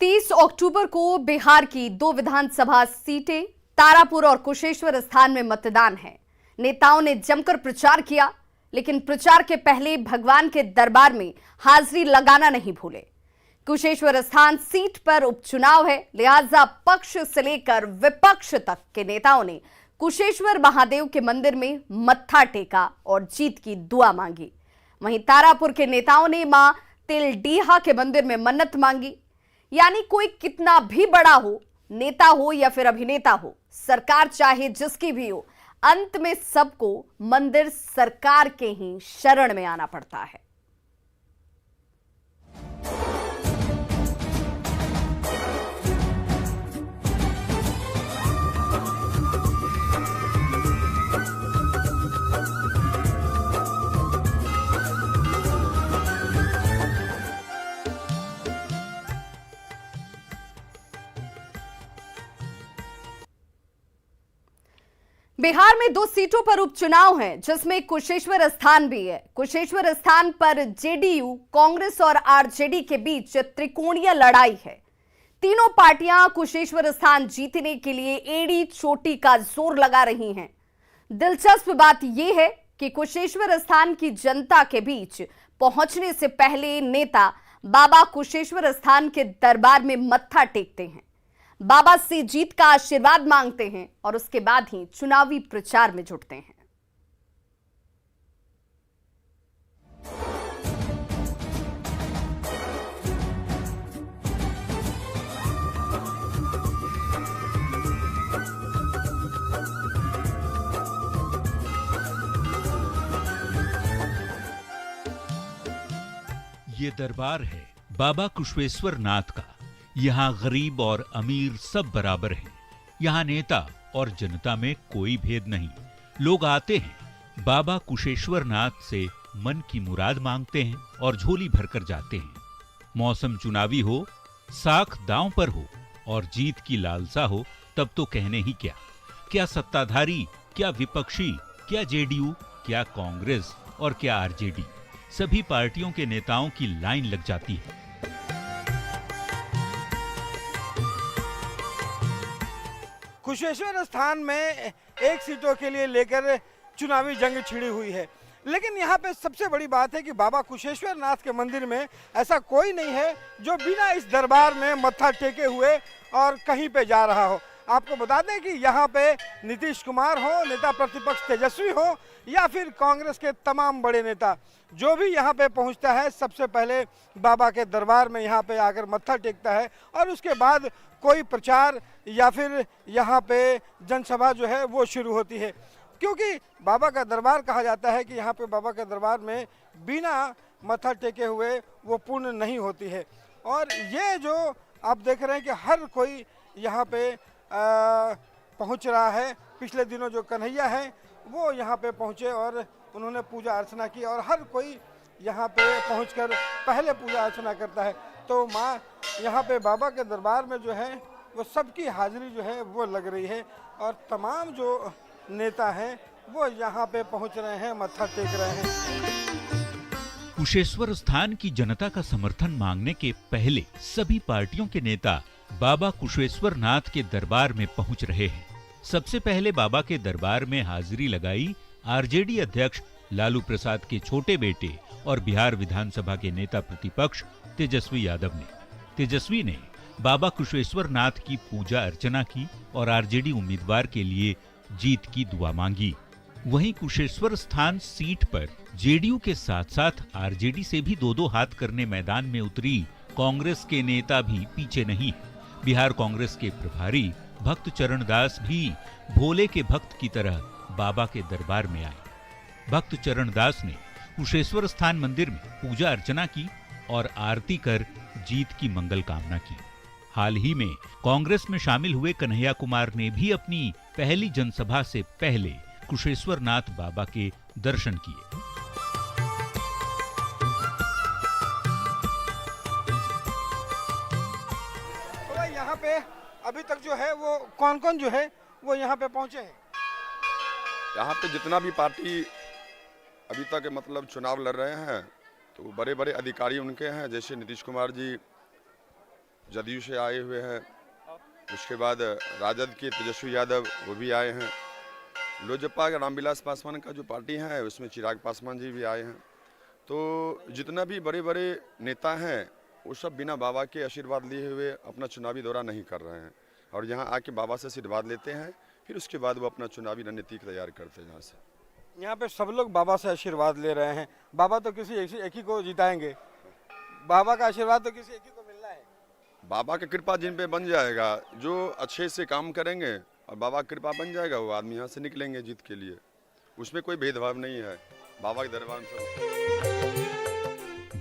30 अक्टूबर को बिहार की 2 विधानसभा सीटें तारापुर और कुशेश्वर स्थान में मतदान है। नेताओं ने जमकर प्रचार किया, लेकिन प्रचार के पहले भगवान के दरबार में हाजिरी लगाना नहीं भूले। कुशेश्वर स्थान सीट पर उपचुनाव है, लिहाजा पक्ष से लेकर विपक्ष तक के नेताओं ने कुशेश्वर महादेव के मंदिर में मत्था टेका और जीत की दुआ मांगी। वहीं तारापुर के नेताओं ने मां तिलडीहा के मंदिर में मन्नत मांगी। यानी कोई कितना भी बड़ा हो, नेता हो या फिर अभिनेता हो, सरकार चाहे जिसकी भी हो, अंत में सबको मंदिर सरकार के ही शरण में आना पड़ता है। बिहार में 2 सीटों पर उपचुनाव है, जिसमें कुशेश्वर स्थान भी है। कुशेश्वर स्थान पर जेडीयू, कांग्रेस और आरजेडी के बीच त्रिकोणीय लड़ाई है। तीनों पार्टियां कुशेश्वर स्थान जीतने के लिए एड़ी चोटी का जोर लगा रही हैं। दिलचस्प बात यह है कि कुशेश्वर स्थान की जनता के बीच पहुंचने से पहले नेता बाबा कुशेश्वर स्थान के दरबार में मत्था टेकते हैं, बाबा से जीत का आशीर्वाद मांगते हैं और उसके बाद ही चुनावी प्रचार में जुटते हैं। ये दरबार है बाबा कुशेश्वर नाथ का। यहाँ गरीब और अमीर सब बराबर हैं। यहाँ नेता और जनता में कोई भेद नहीं। लोग आते हैं, बाबा कुशेश्वर नाथ से मन की मुराद मांगते हैं और झोली भरकर जाते हैं। मौसम चुनावी हो, साख दांव पर हो और जीत की लालसा हो, तब तो कहने ही क्या सत्ताधारी, क्या विपक्षी, क्या जेडीयू, क्या कांग्रेस और क्या आरजेडी, सभी पार्टियों के नेताओं की लाइन लग जाती है। कुशेश्वर स्थान में 1 सीटों के लिए लेकर चुनावी जंग छिड़ी हुई है, लेकिन यहाँ पे सबसे बड़ी बात है कि बाबा कुशेश्वर नाथ के मंदिर में ऐसा कोई नहीं है जो बिना इस दरबार में मत्था टेके हुए और कहीं पे जा रहा हो। आपको बता दें कि यहाँ पे नीतीश कुमार हो, नेता प्रतिपक्ष तेजस्वी हो या फिर कांग्रेस के तमाम बड़े नेता, जो भी यहाँ पे पहुँचता है सबसे पहले बाबा के दरबार में यहाँ पे आकर मत्था टेकता है और उसके बाद कोई प्रचार या फिर यहाँ पे जनसभा जो है वो शुरू होती है। क्योंकि बाबा का दरबार कहा जाता है कि यहाँ पे बाबा के दरबार में बिना मत्था टेके हुए वो पूर्ण नहीं होती है। और ये जो आप देख रहे हैं कि हर कोई यहाँ पे पहुँच रहा है। पिछले दिनों जो कन्हैया हैं वो यहाँ पे पहुँचे और उन्होंने पूजा अर्चना की और हर कोई यहाँ पे पहुँचकर पहले पूजा अर्चना करता है। तो माँ यहाँ पे बाबा के दरबार में जो है वो सबकी हाजिरी जो है वो लग रही है और तमाम जो नेता हैं वो यहाँ पे पहुँच रहे हैं, मत्था टेक रहे हैं। कुशेश्वर स्थान की जनता का समर्थन मांगने के पहले सभी पार्टियों के नेता बाबा कुशेश्वर नाथ के दरबार में पहुंच रहे हैं। सबसे पहले बाबा के दरबार में हाजिरी लगाई आरजेडी अध्यक्ष लालू प्रसाद के छोटे बेटे और बिहार विधानसभा के नेता प्रतिपक्ष तेजस्वी यादव ने। तेजस्वी ने बाबा कुशेश्वर नाथ की पूजा अर्चना की और आरजेडी उम्मीदवार के लिए जीत की दुआ मांगी। वहीं कुशेश्वर स्थान सीट पर जेडीयू के साथ साथ आरजेडी से भी 2-2 हाथ करने मैदान में उतरी कांग्रेस के नेता भी पीछे नहीं। बिहार कांग्रेस के प्रभारी भक्त चरण दास भी भोले के भक्त की तरह बाबा के दरबार में आए। भक्त चरण दास ने कुशेश्वर स्थान मंदिर में पूजा अर्चना की और आरती कर जीत की मंगल कामना की। हाल ही में कांग्रेस में शामिल हुए कन्हैया कुमार ने भी अपनी पहली जनसभा से पहले कुशेश्वर नाथ बाबा के दर्शन किए। तो यहाँ पे अभी तक जो है वो कौन-कौन जो है वो यहाँ पे पहुँचे हैं? यहाँ पे जितना भी पार्टी अभी तक मतलब चुनाव लड़ रहे हैं तो बड़े बड़े अधिकारी उनके हैं, जैसे नीतीश कुमार जी जदयू से आए हुए हैं। उसके बाद राजद के तेजस्वी यादव वो भी आए हैं। लोजपा का रामविलास पासवान का जो पार्टी है उसमें चिराग पासवान जी भी आए हैं। तो जितना भी बड़े बड़े नेता हैं वो सब बिना बाबा के आशीर्वाद लिए हुए अपना चुनावी दौरा नहीं कर रहे हैं और यहाँ आके बाबा से आशीर्वाद लेते हैं, फिर उसके बाद वो अपना चुनावी रणनीति तैयार करते हैं। यहाँ पे सब लोग बाबा से आशीर्वाद ले रहे हैं। बाबा तो किसी एक ही को जिताएंगे, बाबा का आशीर्वाद तो किसी एक ही को मिलना है। बाबा की कृपा जिन पे बन जाएगा, जो अच्छे से काम करेंगे और बाबा की कृपा बन जाएगा, वो आदमी यहाँ से निकलेंगे जीत के लिए। उसमें कोई भेदभाव नहीं है। बाबा के दरबार में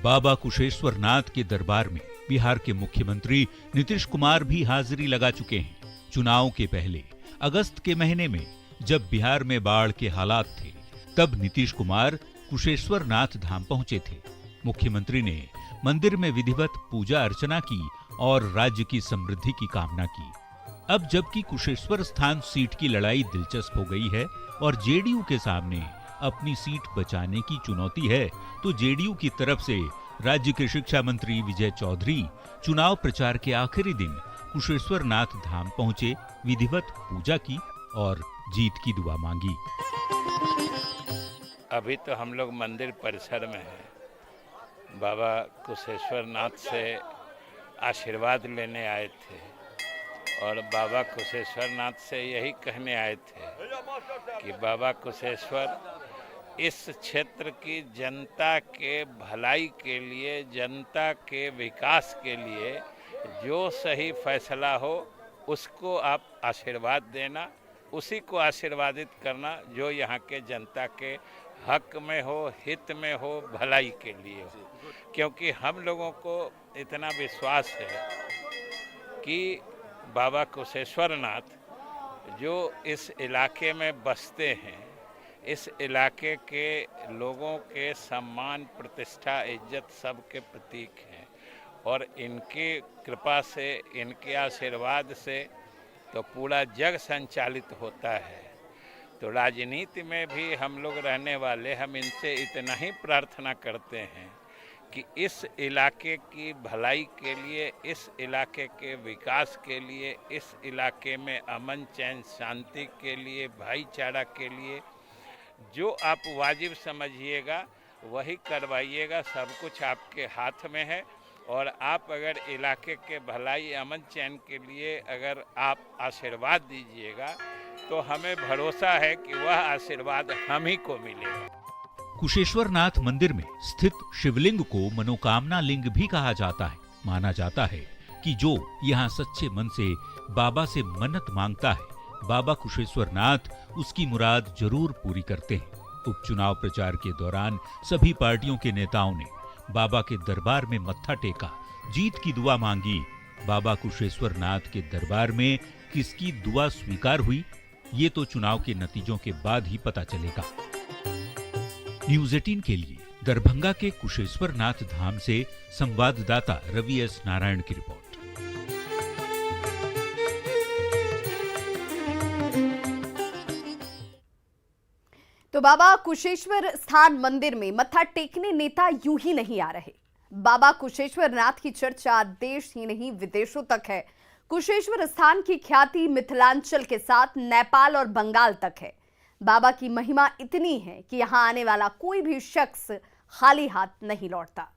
बाबा कुशेश्वर नाथ के दरबार में बिहार के मुख्यमंत्री नीतीश कुमार भी हाजिरी लगा चुके हैं। चुनाव के पहले अगस्त के महीने में जब बिहार में बाढ़ के हालात थे, तब नीतीश कुमार कुशेश्वर नाथ धाम पहुंचे थे। मुख्यमंत्री ने मंदिर में विधिवत पूजा अर्चना की और राज्य की समृद्धि की कामना की। अब जबकि कुशेश्वर स्थान सीट की लड़ाई दिलचस्प हो गई है और जेडीयू के सामने अपनी सीट बचाने की चुनौती है, तो जेडीयू की तरफ से राज्य के शिक्षा मंत्री विजय चौधरी चुनाव प्रचार के आखिरी दिन कुशेश्वर नाथ धाम पहुंचे, विधिवत पूजा की और जीत की दुआ मांगी। अभी तो हम लोग मंदिर परिसर में हैं। बाबा कुशेश्वर नाथ से आशीर्वाद लेने आए थे और बाबा कुशेश्वर नाथ से यही कहने आए थे कि बाबा कुशेश्वर इस क्षेत्र की जनता के भलाई के लिए, जनता के विकास के लिए जो सही फैसला हो उसको आप आशीर्वाद देना, उसी को आशीर्वादित करना जो यहाँ के जनता के हक में हो, हित में हो, भलाई के लिए हो। क्योंकि हम लोगों को इतना विश्वास है कि बाबा कुशेश्वर नाथ जो इस इलाके में बसते हैं, इस इलाके के लोगों के सम्मान, प्रतिष्ठा, इज्जत सब के प्रतीक हैं और इनकी कृपा से, इनके आशीर्वाद से तो पूरा जग संचालित होता है। तो राजनीति में भी हम लोग रहने वाले, हम इनसे इतना ही प्रार्थना करते हैं कि इस इलाके की भलाई के लिए, इस इलाके के विकास के लिए, इस इलाके में अमन चैन शांति के लिए, भाईचारा के लिए जो आप वाजिब समझिएगा वही करवाइएगा। सब कुछ आपके हाथ में है और आप अगर इलाके के भलाई, अमन चैन के लिए अगर आप आशीर्वाद दीजिएगा तो हमें भरोसा है कि वह आशीर्वाद हम ही को मिलेगा। कुशेश्वर नाथ मंदिर में स्थित शिवलिंग को मनोकामना लिंग भी कहा जाता है। माना जाता है कि जो यहाँ सच्चे मन से बाबा से मन्नत मांगता है, बाबा कुशेश्वर नाथ उसकी मुराद जरूर पूरी करते हैं। उपचुनाव प्रचार के दौरान सभी पार्टियों के नेताओं ने बाबा के दरबार में मत्था टेका, जीत की दुआ मांगी। बाबा कुशेश्वर नाथ के दरबार में किसकी दुआ स्वीकार हुई, ये तो चुनाव के नतीजों के बाद ही पता चलेगा। न्यूज़ 18 के लिए दरभंगा के कुशेश्वर नाथ धाम से संवाददाता रवि एस नारायण की रिपोर्ट। तो बाबा कुशेश्वर स्थान मंदिर में मत्था टेकने नेता यूं ही नहीं आ रहे। बाबा कुशेश्वर नाथ की चर्चा देश ही नहीं विदेशों तक है। कुशेश्वर स्थान की ख्याति मिथिलांचल के साथ नेपाल और बंगाल तक है। बाबा की महिमा इतनी है कि यहां आने वाला कोई भी शख्स खाली हाथ नहीं लौटता।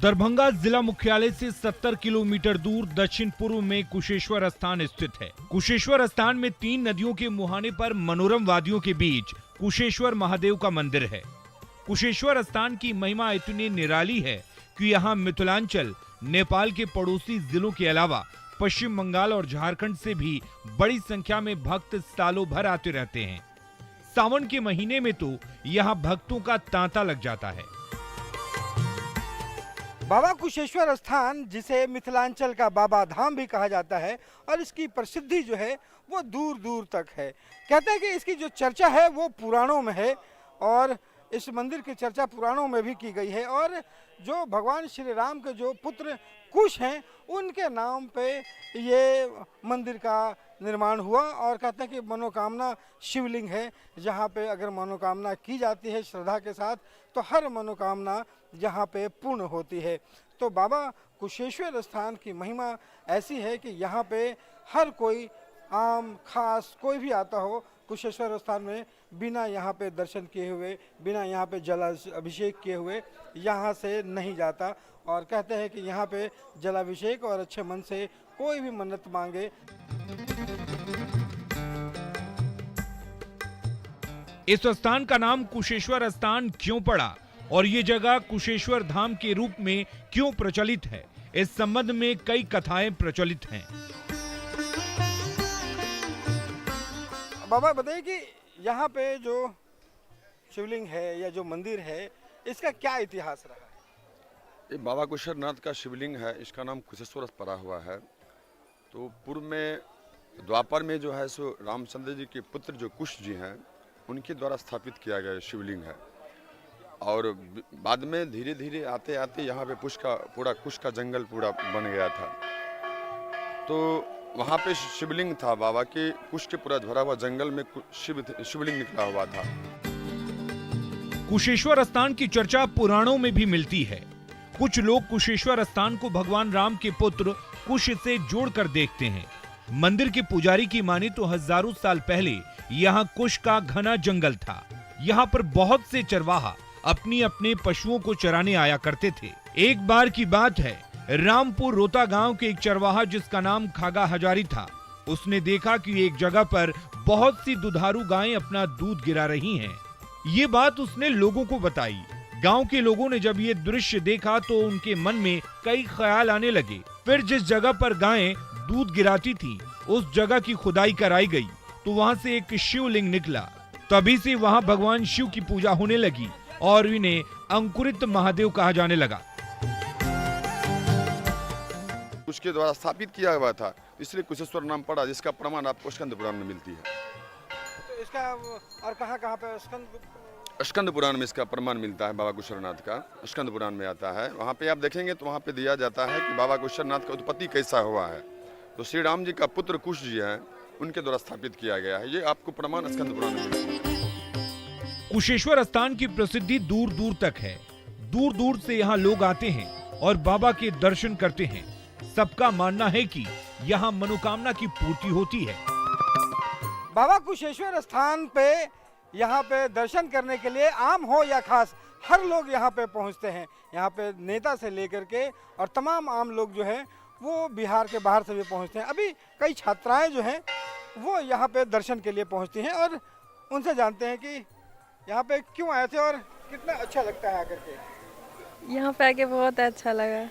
दरभंगा जिला मुख्यालय से 70 किलोमीटर दूर दक्षिण पूर्व में कुशेश्वर स्थान स्थित है। कुशेश्वर स्थान में 3 नदियों के मुहाने पर मनोरम वादियों के बीच कुशेश्वर महादेव का मंदिर है। कुशेश्वर स्थान की महिमा इतनी निराली है कि यहाँ मिथिलांचल, नेपाल के पड़ोसी जिलों के अलावा पश्चिम बंगाल और झारखंड से भी बड़ी संख्या में भक्त सालों भर आते रहते हैं। सावन के महीने में तो यहाँ भक्तों का तांता लग जाता है। बाबा कुशेश्वर स्थान, जिसे मिथिलांचल का बाबा धाम भी कहा जाता है, और इसकी प्रसिद्धि जो है वो दूर दूर तक है। कहते हैं कि इसकी जो चर्चा है वो पुराणों में है और इस मंदिर की चर्चा पुराणों में भी की गई है और जो भगवान श्री राम के जो पुत्र कुश हैं उनके नाम पे ये मंदिर का निर्माण हुआ और कहते हैं कि मनोकामना शिवलिंग है, जहाँ पे अगर मनोकामना की जाती है श्रद्धा के साथ तो हर मनोकामना यहाँ पे पूर्ण होती है। तो बाबा कुशेश्वर स्थान की महिमा ऐसी है कि यहाँ पे हर कोई आम खास कोई भी आता हो कुशेश्वर स्थान में बिना यहाँ पे दर्शन किए हुए, बिना यहाँ पे जल अभिषेक किए हुए यहाँ से नहीं जाता। और कहते हैं कि यहाँ पे जलाभिषेक और अच्छे मन से कोई भी मन्नत मांगे। इस स्थान का नाम कुशेश्वर स्थान क्यों पड़ा और ये जगह कुशेश्वर धाम के रूप में क्यों प्रचलित है, इस संबंध में कई कथाएं प्रचलित हैं। बाबा बताइए कि यहाँ पे जो शिवलिंग है या जो मंदिर है इसका क्या इतिहास रहा है? ये बाबा कुशेश्वरनाथ का शिवलिंग है, इसका नाम कुशेश्वर पड़ा हुआ है। तो पूर्व में द्वापर में जो है सो रामचंद्र जी के पुत्र जो कुश जी हैं उनके द्वारा स्थापित किया गया शिवलिंग है और बाद में धीरे धीरे आते आते यहाँ पे कुश का जंगल पूरा बन गया था। तो वहाँ पे शिवलिंग था बाबा के, कुश के पूरा भरा हुआ जंगल में शिवलिंग निकला हुआ था। कुशेश्वर स्थान की चर्चा पुराणों में भी मिलती है। कुछ लोग कुशेश्वर स्थान को भगवान राम के पुत्र कुश से जोड़कर देखते हैं। मंदिर के पुजारी की माने तो हजारों साल पहले यहाँ कुश का घना जंगल था। यहाँ पर बहुत से चरवाहा अपने अपने पशुओं को चराने आया करते थे। एक बार की बात है, रामपुर रोता गांव के एक चरवाहा जिसका नाम खागा हजारी था, उसने देखा कि एक जगह पर बहुत सी दुधारू गायें अपना दूध गिरा रही हैं। ये बात उसने लोगों को बताई। गांव के लोगों ने जब ये दृश्य देखा तो उनके मन में कई ख्याल आने लगे। फिर जिस जगह पर गायें दूध गिराती थी उस जगह की खुदाई कराई गई तो वहां से एक शिवलिंग निकला। तभी से वहां भगवान शिव की पूजा होने लगी और इन्हें अंकुरित महादेव कहा जाने लगा। उसके द्वारा स्थापित किया हुआ था, इसलिए कुशेश्वर नाम पड़ा, जिसका प्रमाण आपको स्कंद पुराण में मिलती है। तो इसका और कहाँ पे स्कंद पुराण में इसका प्रमाण मिलता है। बाबा कुशेश्वरनाथ का स्कंद पुराण में आता है। वहाँ पे आप देखेंगे तो वहाँ पे दिया जाता है कि बाबा कुशेश्वरनाथ का उत्पत्ति कैसा हुआ है। तो श्री राम जी का पुत्र कुश जी हैं, उनके द्वारा स्थापित किया गया है। ये आपको प्रमाण स्कंद पुराण में मिलता है। कुशेश्वर स्थान की प्रसिद्धि दूर दूर तक है। दूर दूर से यहाँ लोग आते हैं और बाबा के दर्शन करते हैं। सबका मानना है कि यहाँ मनोकामना की पूर्ति होती है। बाबा कुशेश्वर स्थान पे यहाँ पे दर्शन करने के लिए आम हो या खास हर लोग यहाँ पे पहुँचते हैं। यहाँ पे नेता से लेकर के और तमाम आम लोग जो हैं वो बिहार के बाहर से भी पहुँचते हैं। अभी कई छात्राएं जो हैं वो यहाँ पे दर्शन के लिए पहुँचती हैं और उनसे जानते हैं कि यहाँ पे क्यों आए थे और कितना अच्छा लगता है आकर के। यहाँ पे आके बहुत अच्छा लगा।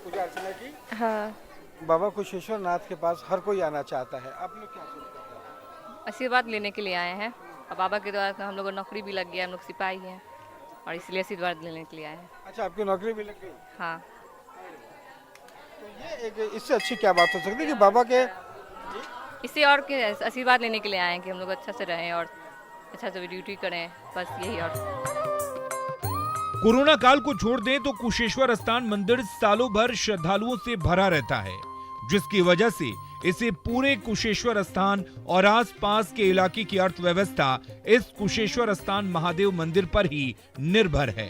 पूजा अर्चना की। हाँ, बाबा कुशेश्वर नाथ के पास हर कोई आना चाहता है, आप लोग क्या सोचते हैं? आशीर्वाद लेने के लिए आए हैं और बाबा के द्वारा हम लोग को नौकरी भी लग गया, हम लोग सिपाही हैं और इसलिए आशीर्वाद लेने के लिए आए हैं। अच्छा, आपकी नौकरी भी लग गई? हाँ। तो ये एक इससे अच्छी क्या बात हो सकती है कि बाबा के इससे और के आशीर्वाद लेने के लिए आए हैं कि हम लोग अच्छा से रहें और अच्छा से ड्यूटी करें, बस यही। और कोरोना काल को छोड़ दें तो कुशेश्वर स्थान मंदिर सालों भर श्रद्धालुओं से भरा रहता है, जिसकी वजह से इसे पूरे कुशेश्वर स्थान और आसपास के इलाके की अर्थव्यवस्था इस कुशेश्वर स्थान महादेव मंदिर पर ही निर्भर है।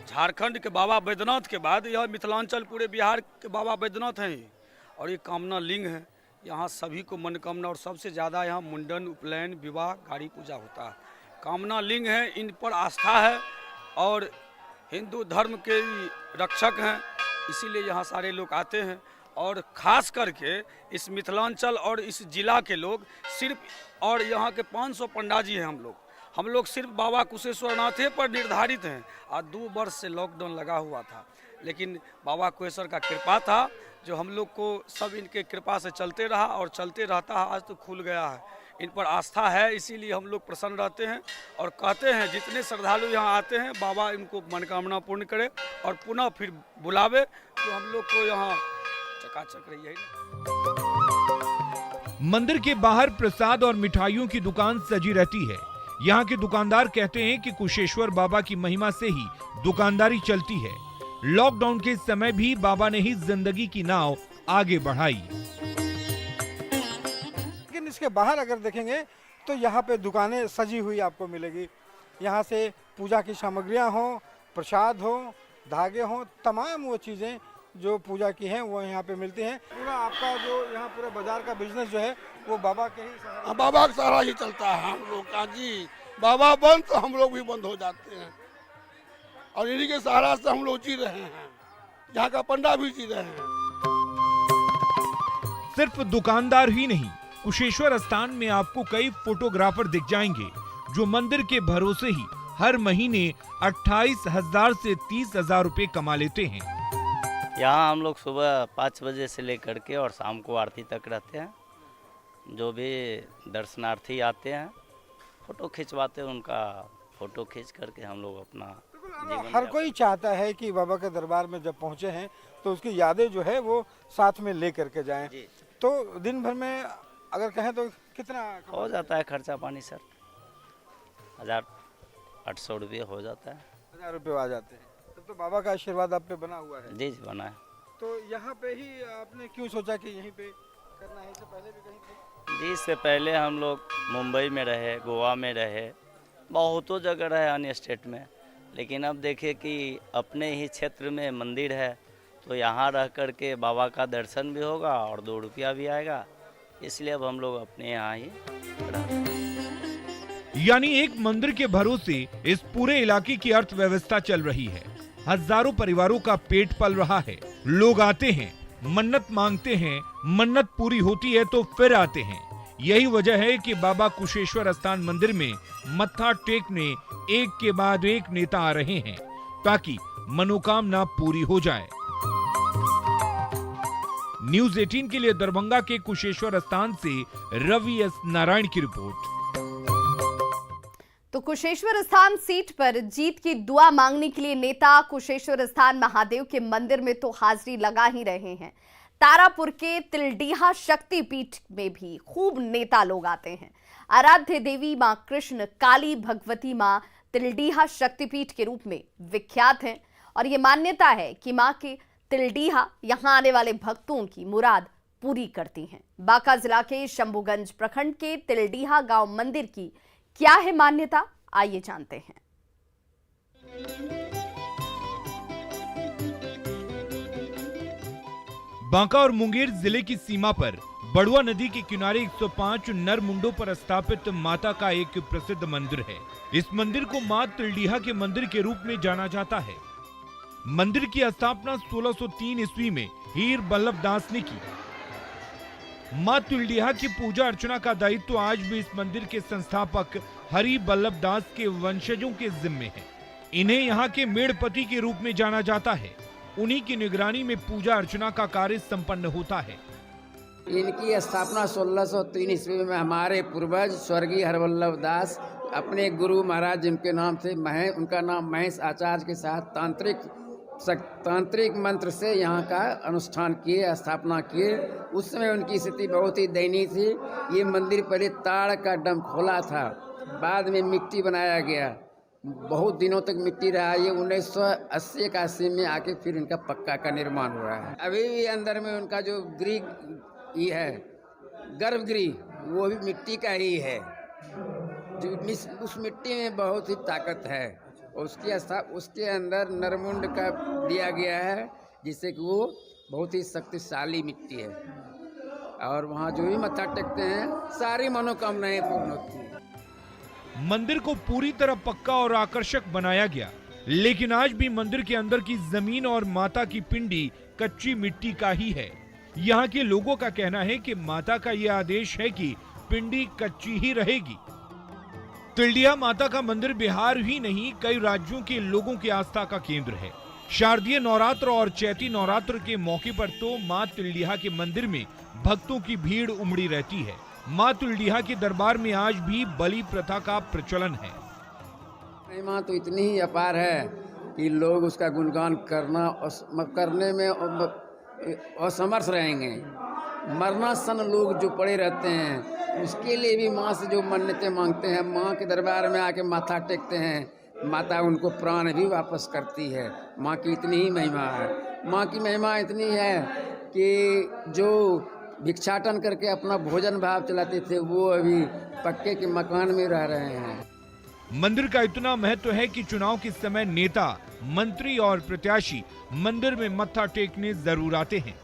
झारखंड के बाबा बैद्यनाथ के बाद यह मिथिलांचल पूरे बिहार के बाबा बैद्यनाथ हैं और ये कामना लिंग है। यहाँ सभी को मनोकामना और सबसे ज़्यादा यहाँ मुंडन, उपनयन, विवाह, गाड़ी पूजा होता है। कामना लिंग है, इन पर आस्था है और हिंदू धर्म के रक्षक हैं, इसीलिए यहाँ सारे लोग आते हैं। और ख़ास करके इस मिथिलांचल और इस जिला के लोग सिर्फ और यहाँ के 500 पंडा जी हैं हम लोग सिर्फ बाबा कुशेश्वरनाथ पर निर्धारित हैं। आज 2 वर्ष से लॉकडाउन लगा हुआ था, लेकिन बाबा कुशेश्वर का कृपा था जो हम लोग को सब इनके कृपा से चलते रहा और चलते रहता है। आज तो खुल गया है, इन पर आस्था है, इसीलिए हम लोग प्रसन्न रहते हैं और कहते हैं जितने श्रद्धालु यहाँ आते हैं बाबा इनको मनोकामना पूर्ण करे और पुनः फिर बुलावे, तो हम लोग को यहाँ चकाचक रही है। मंदिर के बाहर प्रसाद और मिठाइयों की दुकान सजी रहती है। यहाँ के दुकानदार कहते हैं कि कुशेश्वर बाबा की महिमा से ही दुकानदारी चलती है। लॉकडाउन के समय भी बाबा ने ही जिंदगी की नाव आगे बढ़ाई। लेकिन इसके बाहर अगर देखेंगे तो यहाँ पे दुकानें सजी हुई आपको मिलेगी। यहाँ से पूजा की सामग्रियाँ हों, प्रसाद हो, धागे हों, तमाम वो चीज़ें जो पूजा की हैं वो यहाँ पे मिलती हैं। पूरा आपका जो यहाँ पूरा बाजार का बिजनेस जो है वो बाबा के ही सहारे। बाबा का सहारा ही चलता है हम लोग का जी। बाबा बंद तो हम लोग भी बंद हो जाते हैं और इन्हीं के सहारा से हम लोग जी रहे हैं। यहाँ का पंडा भी जी रहे हैं। सिर्फ दुकानदार ही नहीं, कुशेश्वर स्थान में आपको कई फोटोग्राफर दिख जाएंगे जो मंदिर के भरोसे ही हर महीने 28,000 से 30,000 रुपए कमा लेते हैं। यहाँ हम लोग सुबह 5 बजे से लेकर के और शाम को आरती तक रहते हैं। जो भी दर्शनार्थी आते हैं फोटो खिंचवाते हैं, उनका फोटो खींच करके हम लोग अपना जीवन हर कोई चाहता है कि बाबा के दरबार में जब पहुँचे हैं तो उसकी यादें जो है वो साथ में ले करके जाएं। तो दिन भर में अगर कहें तो कितना हो जाता है खर्चा पानी सर? 1,800 रुपये हो जाता है। 1,000 रुपये आ जाते हैं। तब तो बाबा का आशीर्वाद आप पे बना हुआ है। जी बना है। तो यहाँ पे ही आपने क्यों सोचा कि यहीं पे करना है? इससे पहले भी कहीं थे? जी इससे पहले हम लोग मुंबई में रहे, गोवा में रहे, बहुतों जगह रहे अन्य स्टेट में। लेकिन अब देखे कि अपने ही क्षेत्र में मंदिर है तो यहाँ रह कर के बाबा का दर्शन भी होगा और 2 रुपया भी आएगा, इसलिए अब हम लोग अपने यहाँ ही रहते हैं। यानी एक मंदिर के भरोसे इस पूरे इलाके की अर्थव्यवस्था चल रही है। हजारों परिवारों का पेट पल रहा है। लोग आते हैं, मन्नत मांगते हैं, मन्नत पूरी होती है तो फिर आते हैं। यही वजह है कि बाबा कुशेश्वर स्थान मंदिर में मत्था टेकने एक के बाद एक नेता आ रहे हैं ताकि मनोकामना पूरी हो जाए। न्यूज़ 18 के लिए दरभंगा के कुशेश्वर स्थान से रवि एस नारायण की रिपोर्ट। तो कुशेश्वर स्थान सीट पर जीत की दुआ मांगने के लिए नेता कुशेश्वर स्थान महादेव के मंदिर में तो हाजिरी लगा ही रहे हैं। तारापुर के तिलडीहा शक्तिपीठ में भी खूब नेता लोग आते हैं। आराध्य देवी मां कृष्ण काली भगवती मां तिलडीहा शक्तिपीठ के रूप में विख्यात हैं और ये मान्यता है कि मां के तिलडीहा यहां आने वाले भक्तों की मुराद पूरी करती हैं। बांका जिला के शंभूगंज प्रखंड के तिलडीहा गांव मंदिर की क्या है मान्यता, आइए जानते हैं। बांका और मुंगेर जिले की सीमा पर बड़ुआ नदी के किनारे 105 नरमुंडों पर स्थापित माता का एक प्रसिद्ध मंदिर है। इस मंदिर को मां तिलडीहा के मंदिर के रूप में जाना जाता है। मंदिर की स्थापना 1603 ईस्वी में हीर बल्लभ दास ने की। मां तिलडीहा की पूजा अर्चना का दायित्व आज भी इस मंदिर के संस्थापक हरि बल्लभ दास के वंशजों के जिम्मे है। इन्हें यहाँ के मेड़पति के रूप में जाना जाता है। उन्हीं की निगरानी में पूजा अर्चना का कार्य संपन्न होता है। इनकी स्थापना 1603 ईस्वी में हमारे पूर्वज स्वर्गीय हरवल्लभ दास अपने गुरु महाराज जिनके नाम से उनका नाम महेश आचार्य के साथ तांत्रिक मंत्र से यहाँ का अनुष्ठान किए, स्थापना किए। उस समय उनकी स्थिति बहुत ही दयनीय थी। ये मंदिर पहले ताड़ का डम खोला था, बाद में मिट्टी बनाया गया। बहुत दिनों तक मिट्टी रहा। ये 1980-81 में आके फिर इनका पक्का का निर्माण हुआ है। अभी भी अंदर में उनका जो गृह ये है, गर्भगृह, वो भी मिट्टी का ही है। उस मिट्टी में बहुत ही ताकत है। उसके अंदर नरमुंड का दिया गया है, जिससे कि वो बहुत ही शक्तिशाली मिट्टी है और वहाँ जो भी मत्था टेकते हैं सारी मनोकामनाएं पूर्ण होती हैं। मंदिर को पूरी तरह पक्का और आकर्षक बनाया गया, लेकिन आज भी मंदिर के अंदर की जमीन और माता की पिंडी कच्ची मिट्टी का ही है। यहाँ के लोगों का कहना है कि माता का यह आदेश है कि पिंडी कच्ची ही रहेगी। तिलडीहा माता का मंदिर बिहार ही नहीं कई राज्यों के लोगों की आस्था का केंद्र है। शारदीय नवरात्र और चैती नवरात्र के मौके पर तो मां तिलडीहा के मंदिर में भक्तों की भीड़ उमड़ी रहती है। मां तिलडीहा के दरबार में आज भी बलि प्रथा का प्रचलन है। महिमा तो इतनी ही अपार है कि लोग उसका गुणगान करने में असमर्थ रहेंगे। मरनासन लोग जो पड़े रहते हैं, उसके लिए भी माँ से जो मन्नतें मांगते हैं, माँ के दरबार में आके माथा टेकते हैं, माता उनको प्राण भी वापस करती है। माँ की इतनी ही महिमा है। माँ की महिमा इतनी है कि जो भिक्षाटन करके अपना भोजन भाव चलाते थे, वो अभी पक्के के मकान में रह रहे हैं। मंदिर का इतना महत्व है कि चुनाव के समय नेता, मंत्री और प्रत्याशी मंदिर में मत्था टेकने जरूर आते हैं।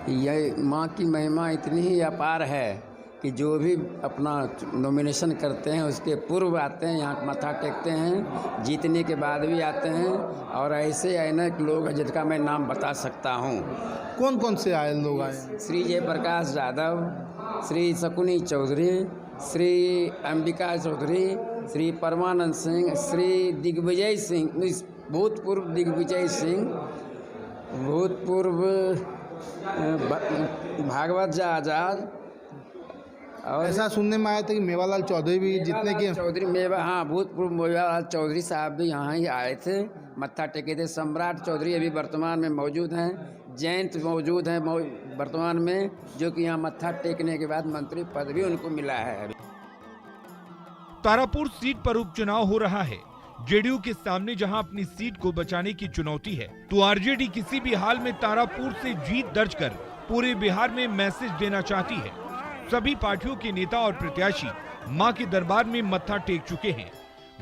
यह माँ की महिमा इतनी ही अपार है कि जो भी अपना नॉमिनेशन करते हैं उसके पूर्व आते हैं, यहाँ मत्था टेकते हैं, जीतने के बाद भी आते हैं। और ऐसे अनेक लोग हैं जिनका मैं नाम बता सकता हूँ। कौन कौन से आए लोग आए? श्री जयप्रकाश यादव, श्री शकुनी चौधरी, श्री अंबिका चौधरी, श्री परमानंद सिंह, श्री दिग्विजय सिंह, भूतपूर्व दिग्विजय सिंह, भूतपूर्व भागवत जा आजाद। और ऐसा सुनने में आया था कि मेवालाल चौधरी भी जीतने के चौधरी भूतपूर्व मेवालाल चौधरी साहब भी यहाँ ही आए थे, मत्था टेके थे। सम्राट चौधरी अभी वर्तमान में मौजूद हैं, जयंत मौजूद हैं वर्तमान में, जो कि यहाँ मत्था टेकने के बाद मंत्री पद भी उनको मिला है। तारापुर सीट पर उपचुनाव हो रहा है। जेडीयू के सामने जहां अपनी सीट को बचाने की चुनौती है, तो आरजेडी किसी भी हाल में तारापुर से जीत दर्ज कर पूरे बिहार में मैसेज देना चाहती है। सभी पार्टियों के नेता और प्रत्याशी मां के दरबार में मत्था टेक चुके हैं।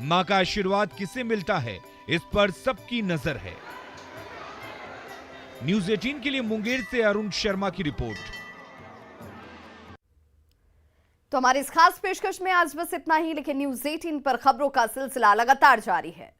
मां का आशीर्वाद किसे मिलता है, इस पर सबकी नजर है। न्यूज़ 18 के लिए मुंगेर से अरुण शर्मा की रिपोर्ट। तो हमारी इस खास पेशकश में आज बस इतना ही, लेकिन न्यूज़ 18 पर खबरों का सिलसिला लगातार जारी है।